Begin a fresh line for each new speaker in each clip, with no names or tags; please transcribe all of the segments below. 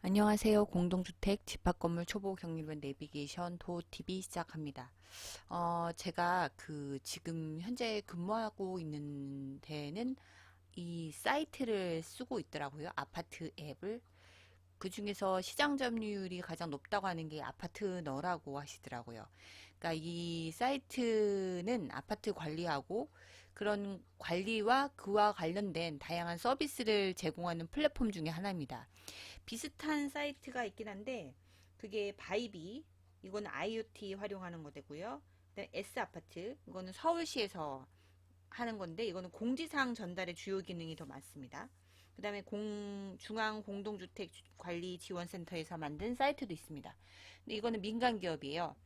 안녕하세요. 공동주택 집합건물 초보 경리론 내비게이션 도TV 시작합니다. 제가 지금 현재 근무하고 있는 데는 이 사이트를 쓰고 있더라고요. 아파트 앱을. 그 중에서 시장 점유율이 가장 높다고 하는 게 아파트너라고 하시더라고요. 그러니까 이 사이트는 아파트 관리하고 그런 관리와 그와 관련된 다양한 서비스를 제공하는 플랫폼 중에 하나입니다. 비슷한 사이트가 있긴 한데 그게 바이비, 이거는 IoT 활용하는 거되고요. 그다음에 S아파트, 이거는 서울시에서 하는 건데 이거는 공지사항 전달의 주요 기능이 더 많습니다. 그 다음에 중앙공동주택관리지원센터에서 만든 사이트도 있습니다. 근데 이거는 민간 기업이에요.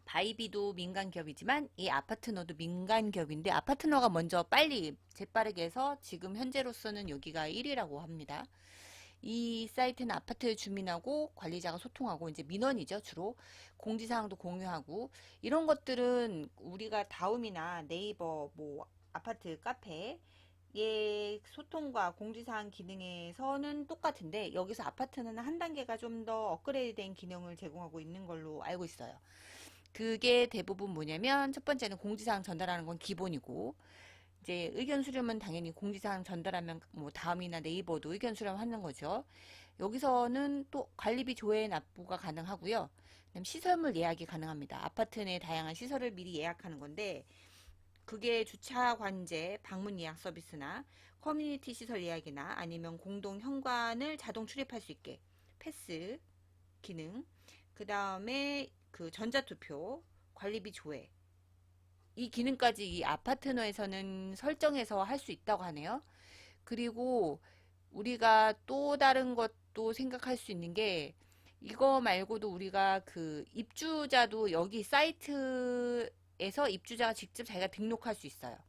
바이비도 민간 기업이지만 이 아파트너도 민간 기업인데 아파트너가 먼저 빨리 재빠르게 해서 지금 현재로서는 여기가 1위라고 합니다. 이 사이트는 아파트 주민하고 관리자가 소통하고 이제 민원이죠, 주로. 공지사항도 공유하고 이런 것들은 우리가 다음이나 네이버 뭐 아파트 카페 예, 소통과 공지사항 기능에서는 똑같은데 여기서 아파트는 한 단계가 좀 더 업그레이드된 기능을 제공하고 있는 걸로 알고 있어요. 그게 대부분 뭐냐면 첫 번째는 공지사항 전달하는 건 기본이고 이제 의견 수렴은 당연히 공지사항 전달하면 뭐 다음이나 네이버도 의견 수렴하는 거죠. 여기서는 또 관리비 조회 납부가 가능하고요. 그다음 시설물 예약이 가능합니다. 아파트 내 다양한 시설을 미리 예약하는 건데 그게 주차 관제, 방문 예약 서비스나 커뮤니티 시설 예약이나 아니면 공동 현관을 자동 출입할 수 있게 패스 기능, 그 다음에 그 전자투표, 관리비 조회 이 기능까지 이 아파트너에서는 설정해서 할 수 있다고 하네요. 그리고 우리가 또 다른 것도 생각할 수 있는 게 이거 말고도 우리가 그 입주자도 여기 사이트에서 입주자가 직접 자기가 등록할 수 있어요.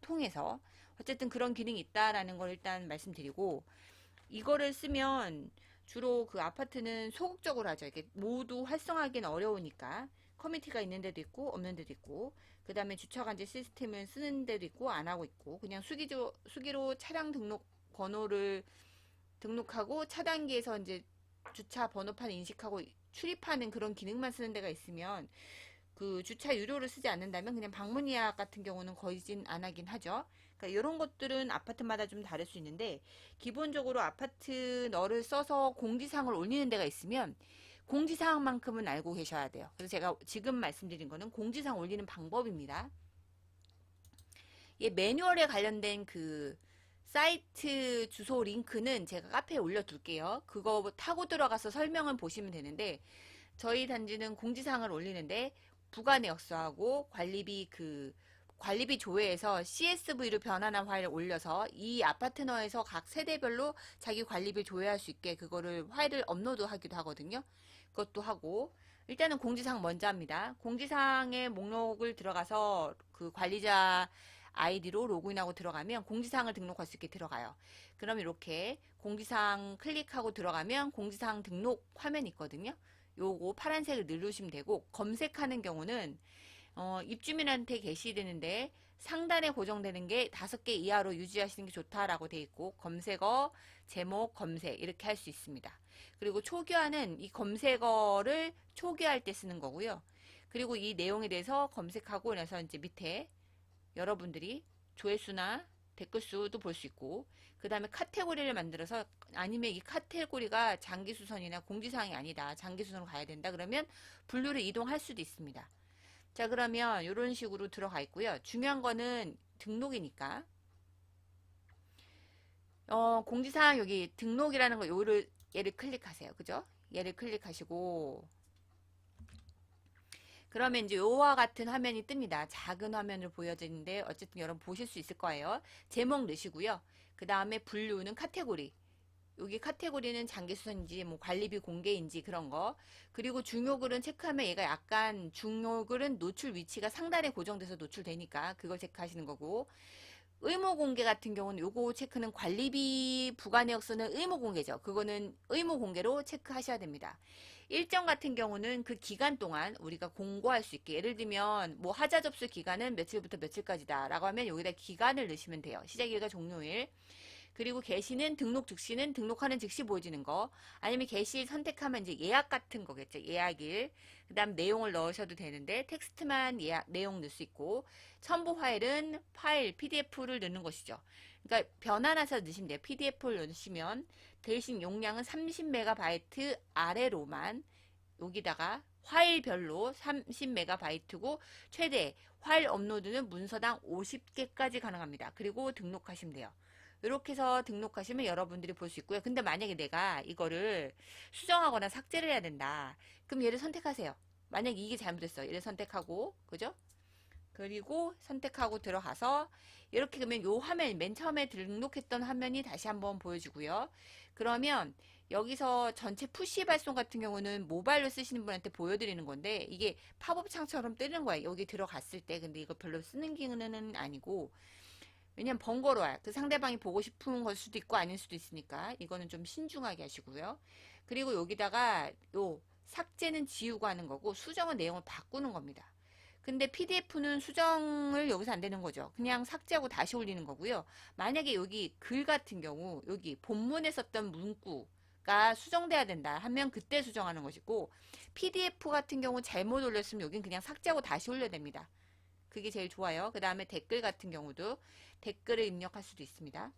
통해서. 어쨌든 그런 기능이 있다라는 걸 일단 말씀드리고 이거를 쓰면 주로 그 아파트는 소극적으로 하죠. 이게 모두 활성화하기는 어려우니까 커뮤니티가 있는 데도 있고 없는 데도 있고 그 다음에 주차관제 시스템을 쓰는 데도 있고 안 하고 있고 그냥 수기로 차량 등록 번호를 등록하고 차단기에서 이제 주차 번호판 인식하고 출입하는 그런 기능만 쓰는 데가 있으면 그 주차 유료를 쓰지 않는다면 그냥 방문 예약 같은 경우는 거진 안 하긴 하죠. 그러니까 이런 것들은 아파트마다 좀 다를 수 있는데 기본적으로 아파트 너를 써서 공지사항을 올리는 데가 있으면 공지사항만큼은 알고 계셔야 돼요. 그래서 제가 지금 말씀드린 거는 공지사항 올리는 방법입니다. 이 매뉴얼에 관련된 그 사이트 주소 링크는 제가 카페에 올려둘게요. 그거 타고 들어가서 설명을 보시면 되는데 저희 단지는 공지사항을 올리는데 부가 내역서하고 관리비 조회에서 CSV로 변환한 파일을 올려서 이 아파트너에서 각 세대별로 자기 관리비 조회할 수 있게 그거를 파일을 업로드하기도 하거든요. 그것도 하고 일단은 공지사항 먼저 합니다. 공지사항의 목록을 들어가서 그 관리자 아이디로 로그인하고 들어가면 공지사항을 등록할 수 있게 들어가요. 그럼 이렇게 공지사항 클릭하고 들어가면 공지사항 등록 화면이 있거든요. 요거 파란색을 누르시면 되고 검색하는 경우는 입주민한테 게시되는데 상단에 고정되는 게 5개 이하로 유지하시는 게 좋다라고 돼 있고 검색어, 제목, 검색 이렇게 할 수 있습니다. 그리고 초기화는 이 검색어를 초기화할 때 쓰는 거고요. 그리고 이 내용에 대해서 검색하고 나서 이제 밑에 여러분들이 조회수나 댓글 수도 볼 수 있고 그 다음에 카테고리를 만들어서 아니면 이 카테고리가 장기수선이나 공지사항이 아니다. 장기수선으로 가야 된다. 그러면 분류를 이동할 수도 있습니다. 자 그러면 이런 식으로 들어가 있고요. 중요한 거는 등록이니까 공지사항 여기 등록이라는 거 얘를 클릭하세요. 그죠? 얘를 클릭하시고 그러면 이제 요와 같은 화면이 뜹니다. 작은 화면을 보여지는데 어쨌든 여러분 보실 수 있을 거예요. 제목 넣으시고요. 그 다음에 분류는 카테고리. 여기 카테고리는 장기수선인지 뭐 관리비 공개인지 그런 거. 그리고 중요글은 체크하면 얘가 약간 중요글은 노출 위치가 상단에 고정돼서 노출되니까 그걸 체크하시는 거고. 의무 공개 같은 경우는 요거 체크는 관리비 부과 내역서는 의무 공개죠. 그거는 의무 공개로 체크하셔야 됩니다. 일정 같은 경우는 그 기간 동안 우리가 공고할 수 있게 예를 들면 뭐 하자 접수 기간은 며칠부터 며칠까지다 라고 하면 여기다 기간을 넣으시면 돼요. 시작일과 종료일. 그리고 게시는 등록 즉시는 등록하는 즉시 보여지는 거. 아니면 게시 선택하면 이제 예약 같은 거겠죠. 예약일. 그 다음 내용을 넣으셔도 되는데 텍스트만 예약, 내용 넣을 수 있고 첨부 파일은 파일 PDF를 넣는 것이죠. 그러니까 변환해서 넣으시면 돼요. PDF를 넣으시면 대신 용량은 30MB 아래로만 여기다가 파일별로 30MB고 최대 파일 업로드는 문서당 50개까지 가능합니다. 그리고 등록하시면 돼요. 이렇게 해서 등록하시면 여러분들이 볼 수 있고요. 근데 만약에 내가 이거를 수정하거나 삭제를 해야 된다. 그럼 얘를 선택하세요. 만약에 이게 잘못됐어요. 얘를 선택하고, 그죠? 그리고 선택하고 들어가서 이렇게 그러면 요 화면 맨 처음에 등록했던 화면이 다시 한번 보여주고요. 그러면 여기서 전체 푸시 발송 같은 경우는 모바일로 쓰시는 분한테 보여드리는 건데 이게 팝업 창처럼 뜨는 거예요. 여기 들어갔을 때. 근데 이거 별로 쓰는 기능은 아니고 왜냐면 번거로워요. 그 상대방이 보고 싶은 걸 수도 있고 아닐 수도 있으니까 이거는 좀 신중하게 하시고요. 그리고 여기다가 요 삭제는 지우고 하는 거고 수정은 내용을 바꾸는 겁니다. 근데 PDF는 수정을 여기서 안 되는 거죠. 그냥 삭제하고 다시 올리는 거고요. 만약에 여기 글 같은 경우 여기 본문에 썼던 문구가 수정돼야 된다 하면 그때 수정하는 것이고 PDF 같은 경우 잘못 올렸으면 여긴 그냥 삭제하고 다시 올려야 됩니다. 그게 제일 좋아요. 그 다음에 댓글 같은 경우도 댓글을 입력할 수도 있습니다.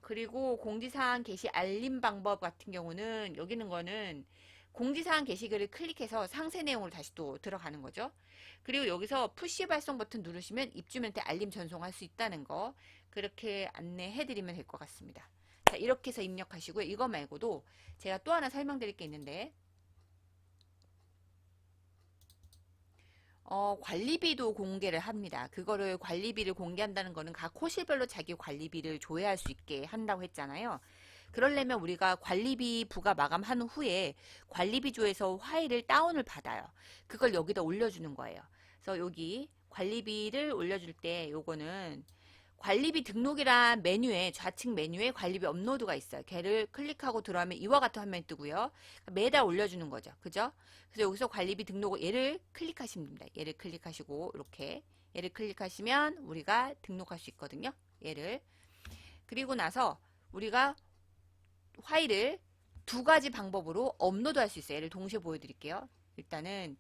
그리고 공지사항 게시 알림 방법 같은 경우는 여기 있는 거는 공지사항 게시글을 클릭해서 상세 내용으로 다시 또 들어가는 거죠. 그리고 여기서 푸시 발송 버튼 누르시면 입주민한테 알림 전송할 수 있다는 거 그렇게 안내해 드리면 될 것 같습니다. 자, 이렇게 해서 입력하시고요. 이거 말고도 제가 또 하나 설명드릴 게 있는데 관리비도 공개를 합니다. 그거를 관리비를 공개한다는 거는 각 호실별로 자기 관리비를 조회할 수 있게 한다고 했잖아요. 그러려면 우리가 관리비 부과 마감한 후에 관리비조에서 파일을 다운을 받아요. 그걸 여기다 올려주는 거예요. 그래서 여기 관리비를 올려줄 때 요거는 관리비 등록이란 메뉴에 좌측 메뉴에 관리비 업로드가 있어요. 걔를 클릭하고 들어가면 이와 같은 화면이 뜨고요. 매달 올려주는 거죠. 그죠? 그래서 여기서 관리비 등록을 얘를 클릭하시면 됩니다. 얘를 클릭하시고 이렇게 얘를 클릭하시면 우리가 등록할 수 있거든요. 얘를 그리고 나서 우리가 파일을 두 가지 방법으로 업로드할 수 있어요. 얘를 동시에 보여드릴게요. 일단은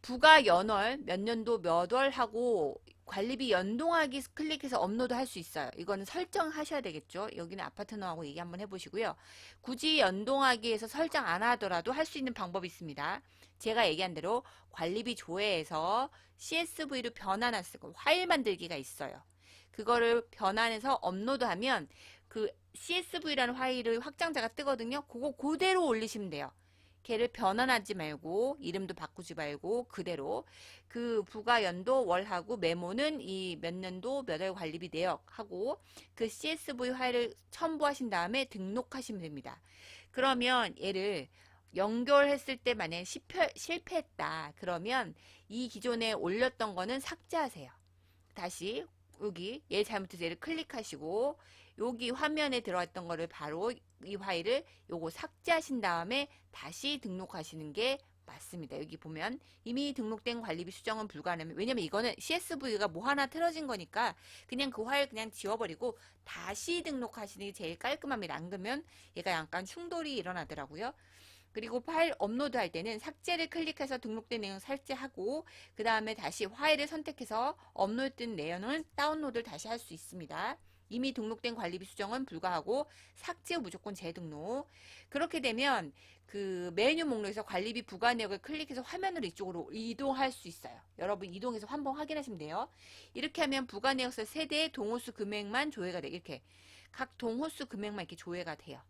부가 연월, 몇 년도 몇 월 하고 관리비 연동하기 클릭해서 업로드 할 수 있어요. 이거는 설정하셔야 되겠죠. 여기는 아파트너하고 얘기 한번 해보시고요. 굳이 연동하기에서 설정 안 하더라도 할 수 있는 방법이 있습니다. 제가 얘기한 대로 관리비 조회에서 CSV로 변환할 수 있고 파일 만들기가 있어요. 그거를 변환해서 업로드하면 그 CSV라는 파일을 확장자가 뜨거든요. 그거 그대로 올리시면 돼요. 걔를 변환하지 말고 이름도 바꾸지 말고 그대로 그 부가 연도 월하고 메모는 이 몇 년도 몇 월 관리비 내역하고 그 CSV 파일을 첨부하신 다음에 등록하시면 됩니다. 그러면 얘를 연결했을 때 만약에 실패했다 그러면 이 기존에 올렸던 거는 삭제하세요. 다시 여기 얘 잘못해서 얘를 클릭하시고 여기 화면에 들어왔던 거를 바로 이 파일을 요거 삭제하신 다음에 다시 등록하시는 게 맞습니다. 여기 보면 이미 등록된 관리비 수정은 불가능합니다. 왜냐면 이거는 CSV가 뭐 하나 틀어진 거니까 그냥 그 파일 그냥 지워버리고 다시 등록하시는 게 제일 깔끔합니다. 안 그러면 얘가 약간 충돌이 일어나더라고요. 그리고 파일 업로드 할 때는 삭제를 클릭해서 등록된 내용 삭제하고 그 다음에 다시 파일을 선택해서 업로드된 내용을 다운로드를 다시 할 수 있습니다. 이미 등록된 관리비 수정은 불가하고 삭제 후 무조건 재등록. 그렇게 되면 그 메뉴 목록에서 관리비 부과 내역을 클릭해서 화면으로 이쪽으로 이동할 수 있어요. 여러분 이동해서 한번 확인하시면 돼요. 이렇게 하면 부과 내역서 세대의 동호수 금액만 조회가 돼. 이렇게 각 동호수 금액만 이렇게 조회가 돼요.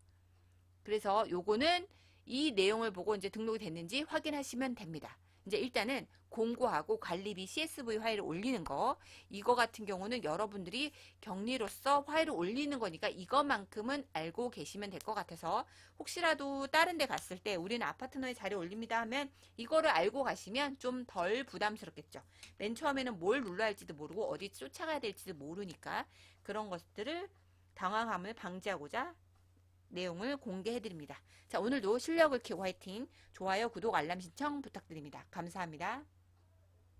그래서 요거는 이 내용을 보고 이제 등록이 됐는지 확인하시면 됩니다. 이제 일단은 공고하고 관리비 CSV 파일을 올리는 거 이거 같은 경우는 여러분들이 격리로서 파일을 올리는 거니까 이것만큼은 알고 계시면 될 것 같아서 혹시라도 다른 데 갔을 때 우리는 아파트너에 자료 올립니다 하면 이거를 알고 가시면 좀 덜 부담스럽겠죠. 맨 처음에는 뭘 눌러야 할지도 모르고 어디 쫓아가야 될지도 모르니까 그런 것들을 당황함을 방지하고자 내용을 공개해드립니다. 자, 오늘도 실력을 키우고 화이팅! 좋아요, 구독, 알람 신청 부탁드립니다. 감사합니다.